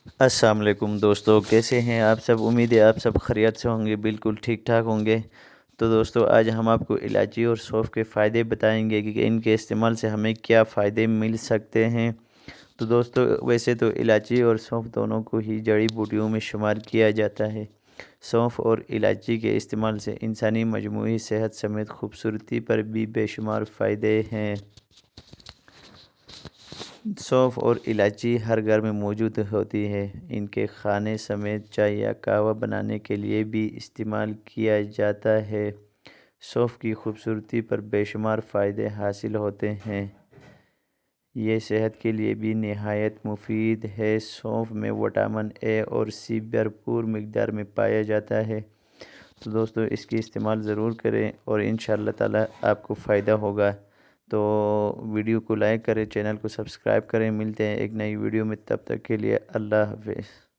السلام علیکم دوستو، کیسے ہیں آپ سب؟ امید ہے آپ سب خیریت سے ہوں گے، بالکل ٹھیک ٹھاک ہوں گے۔ تو دوستو آج ہم آپ کو الائچی اور سونف کے فائدے بتائیں گے کہ ان کے استعمال سے ہمیں کیا فائدے مل سکتے ہیں۔ تو دوستو ویسے تو الائچی اور سونف دونوں کو ہی جڑی بوٹیوں میں شمار کیا جاتا ہے۔ سونف اور الائچی کے استعمال سے انسانی مجموعی صحت سمیت خوبصورتی پر بھی بے شمار فائدے ہیں۔ سونف اور الائچی ہر گھر میں موجود ہوتی ہے۔ ان کے کھانے سمیت چائے یا قہوہ بنانے کے لیے بھی استعمال کیا جاتا ہے۔ سونف کی خوبصورتی پر بے شمار فائدے حاصل ہوتے ہیں۔ یہ صحت کے لیے بھی نہایت مفید ہے۔ سونف میں وٹامن اے اور سی بھرپور مقدار میں پایا جاتا ہے۔ تو دوستو اس کی استعمال ضرور کریں اور انشاءاللہ تعالی آپ کو فائدہ ہوگا۔ تو ویڈیو کو لائک کریں، چینل کو سبسکرائب کریں۔ ملتے ہیں ایک نئی ویڈیو میں، تب تک کے لیے اللہ حافظ۔